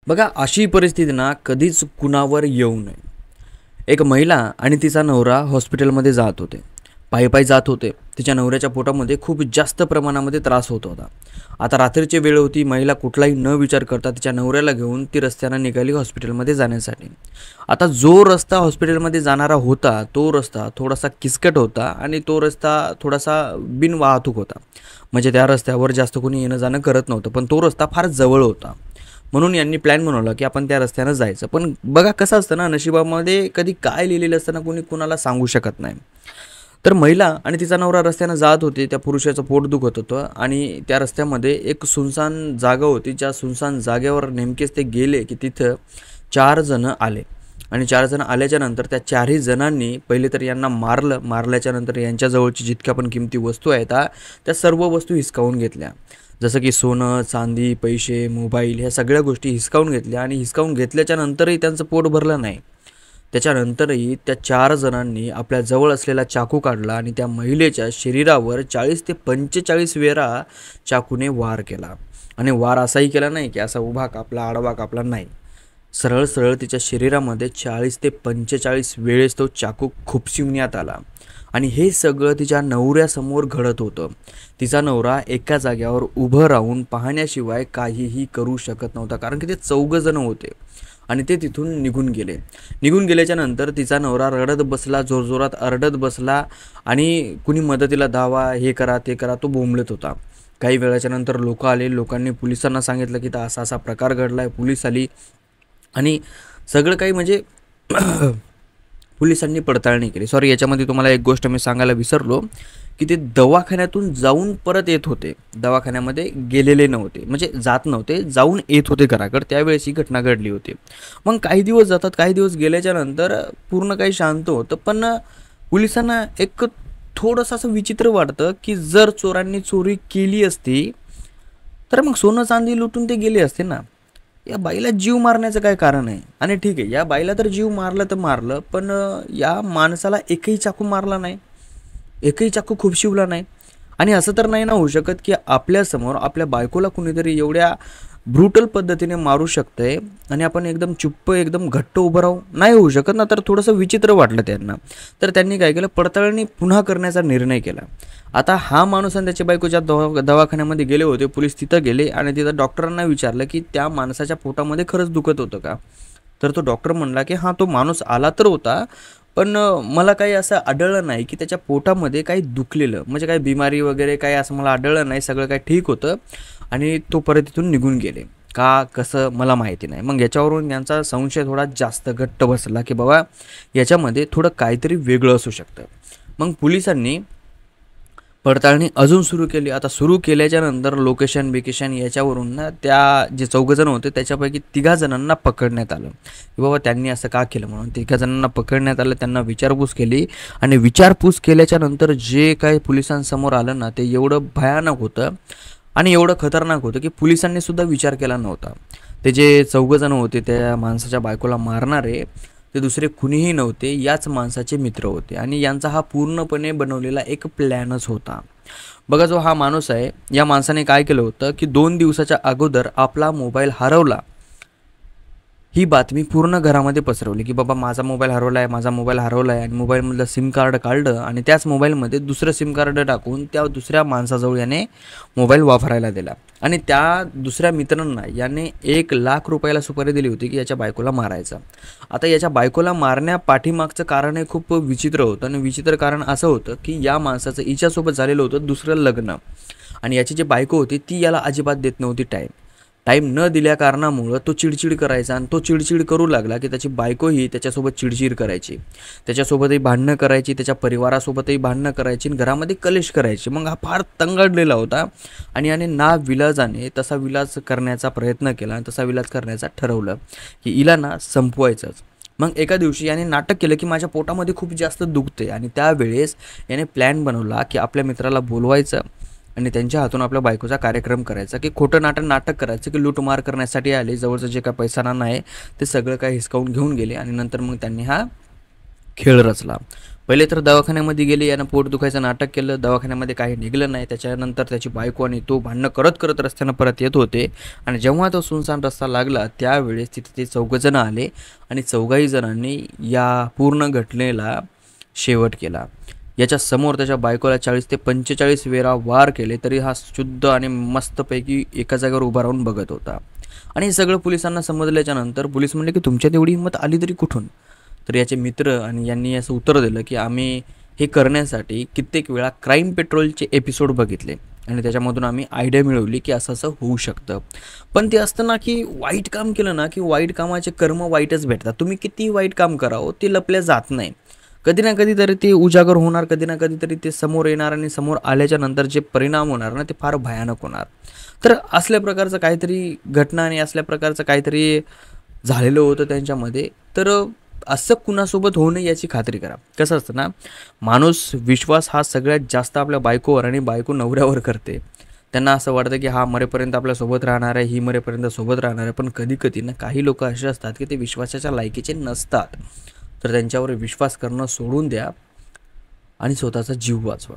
बघा अशी परिस्थिती ना कधीच कुणावर येऊ नये. एक महिला आणि तिचा नवरा हॉस्पिटलमध्ये जात होते. पायी जात होते. तिच्या नवऱ्याच्या पोटामध्ये खूप जास्त प्रमाणामध्ये त्रास होत होता. आता रात्रीची वेळ होती. महिला कुठलाही न विचार करता तिच्या नवऱ्याला घेऊन ती रस्त्यानं निघाली हॉस्पिटलमध्ये जाण्यासाठी. आता जो रस्ता हॉस्पिटलमध्ये जाणारा होता तो रस्ता थोडासा किचकट होता आणि तो रस्ता थोडासा बिनवाहतूक होता. म्हणजे त्या रस्त्यावर जास्त कोणी येणं जाणं करत नव्हतं, पण तो रस्ता फार जवळ होता. म्हणून यांनी प्लॅन बनवला की आपण त्या रस्त्यानं जायचं. पण बघा कसं असतं ना, नशिबामध्ये कधी काय लिहिलेलं असतं ना कोणी कुणाला सांगू शकत नाही. तर महिला आणि तिचा नवरा रस्त्यानं जात होते. त्या पुरुषाचं पोट दुखत होतं आणि त्या रस्त्यामध्ये एक सुनसान जागा होती. ज्या सुनसान जागेवर नेमकेच ते गेले की तिथं 4 जणं आले आणि 4 जण आल्याच्या नंतर त्या 4ही जणांनी पहिले तर यांना मारलं. मारल्याच्या नंतर यांच्याजवळची जितक्या पण किमती वस्तू आहेत त्या सर्व वस्तू हिसकावून घेतल्या. जसं की सोनं, चांदी, पैसे, मोबाईल ह्या सगळ्या गोष्टी हिसकावून घेतल्या आणि हिसकावून घेतल्याच्या नंतरही त्यांचं पोट भरलं नाही. त्याच्यानंतरही त्या 4 जणांनी आपल्या जवळ असलेला चाकू काढला आणि त्या महिलेच्या शरीरावर 40 ते 45 वेळा चाकूने वार केला. आणि वार असाही केला नाही की असा उभा कापला, आडवा कापला, नाही. सरळ सरळ तिच्या शरीरामध्ये 40 ते 45 वेळेस तो चाकू खुपसिवण्यात आला. आणि हे सगळं तिच्या नवऱ्यासमोर घडत होतं. तिचा नवरा एका जाग्यावर उभं राहून पाहण्याशिवाय काहीही करू शकत नव्हता, कारण की ते 4 जण होते आणि ते तिथून निघून गेले. निघून गेल्याच्या नंतर तिचा नवरा रडत बसला, जोरजोरात अरडत बसला आणि कुणी मदतीला धावा, हे करा ते करा, तो बोंबलत होता. काही वेळाच्या नंतर लोक आले. लोकांनी पोलिसांना सांगितलं की असा असा प्रकार घडला आहे. पोलीस आली आणि सगळं काही म्हणजे पोलिसांनी पडताळणी केली. सॉरी, याच्यामध्ये तुम्हाला एक गोष्ट मी सांगायला विसरलो की ते दवाखान्यातून जाऊन परत येत होते. दवाखान्यामध्ये गेलेले नव्हते, म्हणजे जात नव्हते, जाऊन येत होते घराकडे. त्यावेळेस ही घटना घडली होती. मग काही दिवस जातात. काही दिवस गेल्याच्या नंतर पूर्ण काही शांत होतं. पण पोलिसांना एक थोडंसं असं विचित्र वाटतं की जर चोरांनी चोरी केली असती तर मग सोनं चांदी लुटून ते गेले असते ना. या बाईला जीव मारण्याचं काय कारण आहे? आणि ठीक आहे, या बाईला तर जीव मारलं तर मारलं, पण या माणसाला एकही चाकू मारला नाही, एकही चाकू खुपशिवला नाही. आणि असं तर नाही ना होऊ शकत की आपल्यासमोर आपल्या बायकोला कुणीतरी एवढ्या ब्रुटल पद्धतीने मारू शकतंय आणि आपण एकदम चुप्प, एकदम घट्ट उभं राहू? नाही होऊ शकत ना. तर थोडंसं विचित्र वाटलं त्यांना. तर त्यांनी काय केलं, पडताळणी पुन्हा करण्याचा निर्णय केला. आता हा माणूस आणि त्याची बायको ज्या दवाखान्यामध्ये गेले होते, पोलीस तिथं गेले आणि तिथं डॉक्टरांना विचारलं की त्या माणसाच्या पोटामध्ये खरंच दुखत होतं का? तर तो डॉक्टर म्हणला की हां, तो माणूस आला तर होता, पण मला काही असं आढळलं नाही की त्याच्या पोटामध्ये काही दुखलेलं, म्हणजे काही बिमारी वगैरे काही असं मला आढळलं नाही. सगळं काही ठीक होतं आणि तो परत तिथून निघून गेले. का कसं मला माहिती नाही. मग याच्यावरून यांचा संशय थोडा जास्त घट्ट बसला की बाबा याच्यामध्ये थोडं काहीतरी वेगळं असू शकतं. मग पोलिसांनी पडताळणी अजून सुरू केली. आता सुरू केल्याच्या नंतर लोकेशन याच्यावरून ना त्या जे 4 जण होते त्याच्यापैकी 3 जणांना पकडण्यात आलं की बाबा त्यांनी असं का केलं म्हणून. 3 जणांना पकडण्यात आलं. त्यांना विचारपूस केली आणि विचारपूस केल्याच्या नंतर जे काही पोलिसांसमोर आलं ना, ते एवढं भयानक होतं आणि एवढं खतरनाक होतं की पोलिसांनी सुद्धा विचार केला नव्हता. ते जे 4 जण होते त्या माणसाच्या बायकोला मारणारे, ते दुसरे कुणीही नव्हते, याच माणसाचे मित्र होते आणि यांचा हा पूर्णपणे बनवलेला एक प्लॅनच होता. बघा, जो हा माणूस आहे, या माणसाने काय केलं होतं की 2 दिवसाच्या अगोदर आपला मोबाईल हरवला ही बातमी पूर्ण घरामध्ये पसरवली की बाबा माझा मोबाईल हरवला आहे, माझा मोबाईल हरवला आहे. आणि मोबाईलमधलं सिम कार्ड काढलं आणि त्याच मोबाईलमध्ये दुसरं सिम कार्ड टाकून त्या दुसऱ्या माणसाजवळ याने मोबाईल वापरायला दिला. आणि त्या दुसऱ्या मित्रांना याने 1,00,000 रुपयाला सुपारी दिली होती की याच्या बायकोला मारायचं. आता याच्या बायकोला मारण्या पाठीमागचं कारण हे खूप विचित्र होतं. आणि विचित्र कारण असं होतं की या माणसाचं हिच्यासोबत झालेलं होतं दुसरं लग्न आणि याची जी बायको होती ती याला अजिबात देत नव्हती टाईम न दिल्या कारणामुळं तो चिडचिड करायचा आणि तो चिडचिड करू लागला की त्याची बायकोही त्याच्यासोबत चिडचिड करायची, त्याच्यासोबतही भांडणं करायची, त्याच्या परिवारासोबतही भांडणं करायची आणि घरामध्ये कलेश करायची. मग हा फार तंगडलेला होता आणि याने नाविलाजाने तसा विलाज करण्याचा प्रयत्न केला आणि तसा विलाज करण्याचा ठरवलं की हिला ना संपवायचंच. मग एका दिवशी याने नाटक केलं की माझ्या पोटामध्ये खूप जास्त दुखते आणि त्यावेळेस याने प्लॅन बनवला की आपल्या मित्राला बोलवायचं आणि त्यांच्या हातून आपल्या बायकोचा कार्यक्रम करायचा की खोटं नाटक करायचं की लूटमार करण्यासाठी आले, जवळचं जे काय पैसा नाणं आहे ते सगळं काही हिसकावून घेऊन गेले. आणि नंतर मग त्यांनी हा खेळ रचला. पहिले तर दवाखान्यामध्ये गेले, यानं पोट दुखायचं नाटक केलं, दवाखान्यामध्ये काही निघालं नाही. त्याच्यानंतर त्याची बायको आणि तो भांडणं करत करत रस्त्यानं परत येत होते आणि जेव्हा तो सुनसान रस्ता लागला त्यावेळेस तिथे ते चौघजणं आले आणि चौघाही जणांनी या पूर्ण घटनेला शेवट केला. याच्या समोर त्याच्या बायकोला 40 ते 45 वेळा वार केले तरी हा शुद्ध आणि मस्तपैकी एका जागेवर उभा राहून बघत होता. आणि हे सगळं पोलिसांना समजल्याच्या नंतर पोलीस म्हणले की तुमच्यात एवढी हिंमत आली तरी कुठून. तर याचे मित्र आणि यांनी असं उत्तर दिलं की आम्ही हे करण्यासाठी कित्येक वेळा क्राईम पेट्रोलचे एपिसोड बघितले आणि त्याच्यामधून आम्ही आयडिया मिळवली की असं असं होऊ शकतं. पण ते असतं ना की वाईट काम केलं ना की वाईट कामाचे कर्म वाईटच भेटतात. तुम्ही किती वाईट काम करावं ते लपल्या जात नाही. कधी ना कधीतरी ते उजागर होणार, कधी ना कधीतरी ते समोर येणार आणि समोर आल्याच्या नंतर जे परिणाम होणार ना ते फार भयानक होणार. तर असल्या प्रकारचं काहीतरी घटना आणि असल्या प्रकारचं काहीतरी झालेलं होतं त्यांच्यामध्ये. तर असं कुणासोबत होऊ नये याची खात्री करा. कसं असतं ना, माणूस विश्वास हा सगळ्यात जास्त आपल्या बायकोवर आणि बायको नवऱ्यावर करते. त्यांना असं वाटतं की हा मरेपर्यंत आपल्यासोबत राहणार आहे, ही मरेपर्यंत सोबत राहणार आहे. पण कधी कधी ना काही लोक असे असतात की ते विश्वासाच्या लायकीचे नसतात. तर त्यांच्यावर विश्वास करणं सोडून द्या आणि स्वतःचा जीव वाचवा.